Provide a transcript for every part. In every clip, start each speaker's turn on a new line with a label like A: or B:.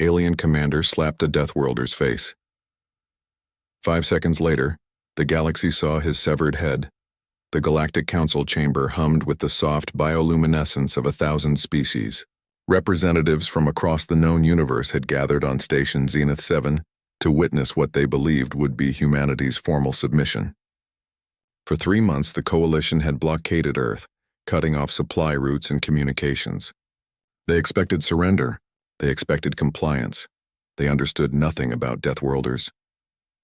A: Alien commander slapped a Deathworlder's face. 5 seconds later, the galaxy saw his severed head. The Galactic Council chamber hummed with the soft bioluminescence of 1,000 species. Representatives from across the known universe had gathered on Station Zenith 7 to witness what they believed would be humanity's formal submission. For 3 months, the Coalition had blockaded Earth, cutting off supply routes and communications. They expected surrender. They expected compliance. They understood nothing about Deathworlders.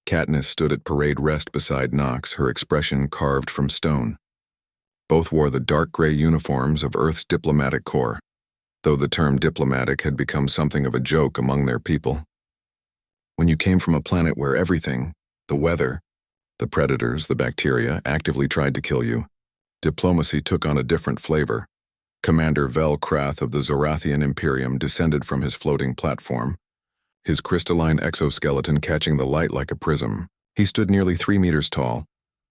A: Katniss stood at parade rest beside Nox, her expression carved from stone. Both wore the dark gray uniforms of Earth's diplomatic corps, though the term diplomatic had become something of a joke among their people. When you came from a planet where everything, the weather, the predators, the bacteria, actively tried to kill you, diplomacy took on a different flavor. Commander Vel Krath of the Zorathian Imperium descended from his floating platform, his crystalline exoskeleton catching the light like a prism. He stood nearly 3 meters tall,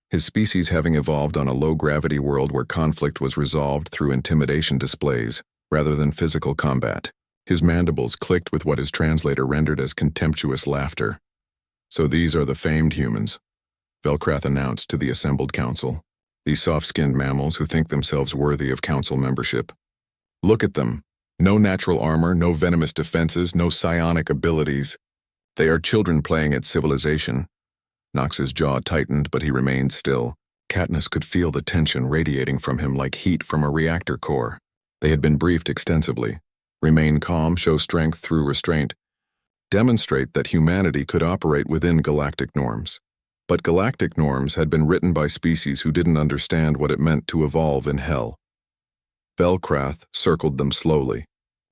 A: his species having evolved on a low-gravity world where conflict was resolved through intimidation displays rather than physical combat. His mandibles clicked with what his translator rendered as contemptuous laughter. "So these are the famed humans," Velkrath announced to the assembled council. "These soft-skinned mammals who think themselves worthy of council membership. Look at them. No natural armor, no venomous defenses, no psionic abilities. They are children playing at civilization." Nox's jaw tightened, but he remained still. Katniss could feel the tension radiating from him like heat from a reactor core. They had been briefed extensively. Remain calm, show strength through restraint. Demonstrate that humanity could operate within galactic norms. But galactic norms had been written by species who didn't understand what it meant to evolve in hell. Velkrath circled them slowly,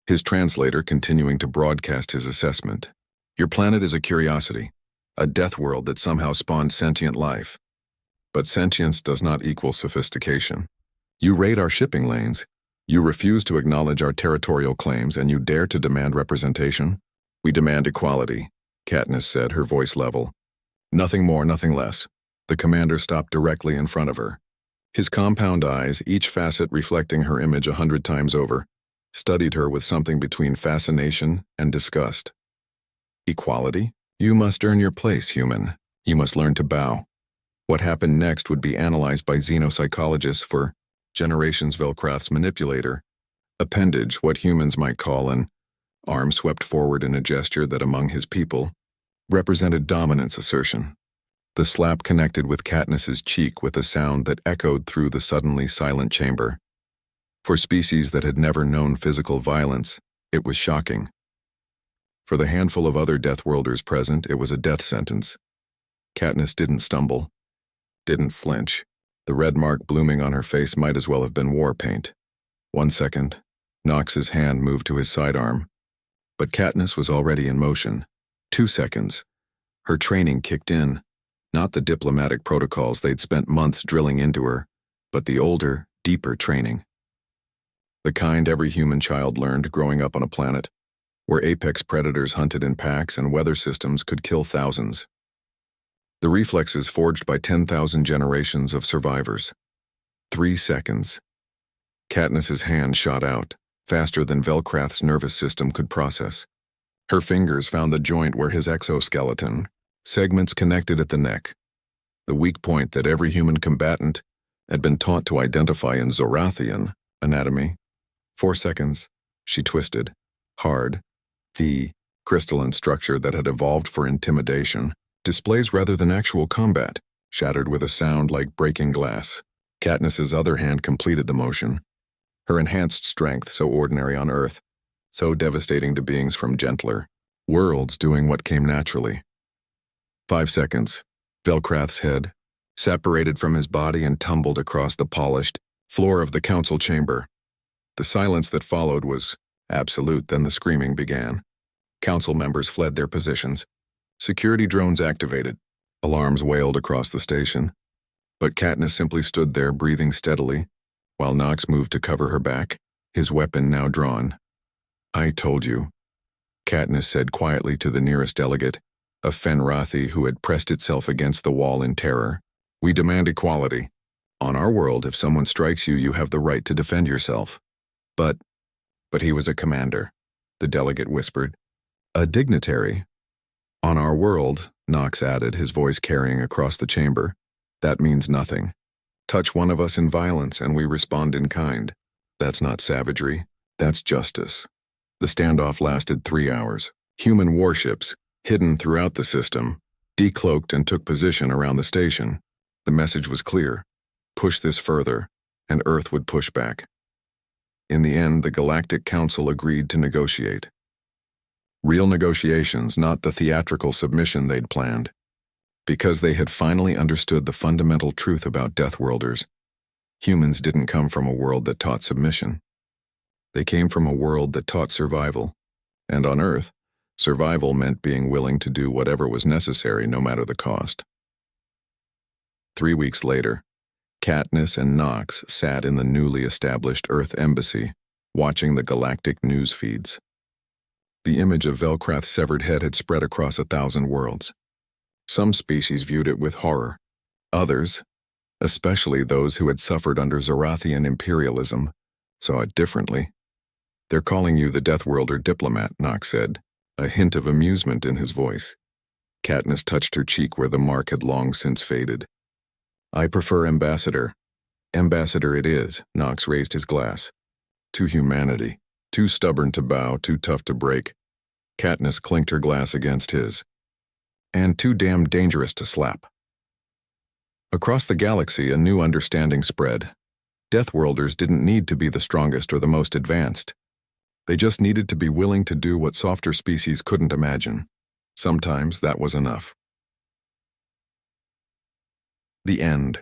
A: his translator continuing to broadcast his assessment. "Your planet is a curiosity, a death world that somehow spawned sentient life. But sentience does not equal sophistication. You raid our shipping lanes, you refuse to acknowledge our territorial claims, and you dare to demand representation? We demand equality," Katniss said, her voice level. "Nothing more, nothing less." The commander stopped directly in front of her. His compound eyes, each facet reflecting her image 100 times over, studied her with something between fascination and disgust. "Equality? You must earn your place, human. You must learn to bow." What happened next would be analyzed by xenopsychologists for generations. Velkrath's manipulator, appendage, what humans might call an arm swept forward in a gesture that among his people represented dominance assertion. The slap connected with Katniss's cheek with a sound that echoed through the suddenly silent chamber. For species that had never known physical violence, it was shocking. For the handful of other Deathworlders present, it was a death sentence. Katniss didn't stumble, didn't flinch. The red mark blooming on her face might as well have been war paint. 1 second, Nox's hand moved to his sidearm. But Katniss was already in motion. 2 seconds. Her training kicked in. Not the diplomatic protocols they'd spent months drilling into her, but the older, deeper training. The kind every human child learned growing up on a planet where apex predators hunted in packs and weather systems could kill thousands. The reflexes forged by 10,000 generations of survivors. 3 seconds. Katniss's hand shot out, faster than Velkrath's nervous system could process. Her fingers found the joint where his exoskeleton, segments connected at the neck, the weak point that every human combatant had been taught to identify in Zorathian anatomy. 4 seconds, she twisted, hard, the crystalline structure that had evolved for intimidation, displays rather than actual combat, shattered with a sound like breaking glass. Katniss's other hand completed the motion. Her enhanced strength, so ordinary on Earth, so devastating to beings from gentler worlds, doing what came naturally. 5 seconds. Velkrath's head separated from his body and tumbled across the polished floor of the council chamber. The silence that followed was absolute. Then the screaming began. Council members fled their positions. Security drones activated. Alarms wailed across the station. But Katniss simply stood there, breathing steadily, while Nox moved to cover her back, his weapon now drawn. "I told you," Katniss said quietly to the nearest delegate, a Fenrathi who had pressed itself against the wall in terror. "We demand equality. On our world, if someone strikes you, you have the right to defend yourself." But he was a commander, the delegate whispered. A dignitary? On our world, Knox added, his voice carrying across the chamber, that means nothing. Touch one of us in violence and we respond in kind. That's not savagery, that's justice. The standoff lasted 3 hours. Human warships, hidden throughout the system, decloaked and took position around the station. The message was clear. Push this further, and Earth would push back. In the end, the Galactic Council agreed to negotiate. Real negotiations, not the theatrical submission they'd planned. Because they had finally understood the fundamental truth about Deathworlders. Humans didn't come from a world that taught submission. They came from a world that taught survival. And on Earth, survival meant being willing to do whatever was necessary no matter the cost. 3 weeks later, Katniss and Knox sat in the newly established Earth Embassy, watching the galactic news feeds. The image of Velcrath's severed head had spread across 1,000 worlds. Some species viewed it with horror. Others, especially those who had suffered under Zarathian imperialism, saw it differently. They're calling you the Deathworlder diplomat, Knox said, a hint of amusement in his voice. Katniss touched her cheek where the mark had long since faded. I prefer ambassador. Ambassador it is, Knox raised his glass. To humanity. Too stubborn to bow, too tough to break. Katniss clinked her glass against his. And too damn dangerous to slap. Across the galaxy, a new understanding spread. Deathworlders didn't need to be the strongest or the most advanced. They just needed to be willing to do what softer species couldn't imagine. Sometimes that was enough. The end.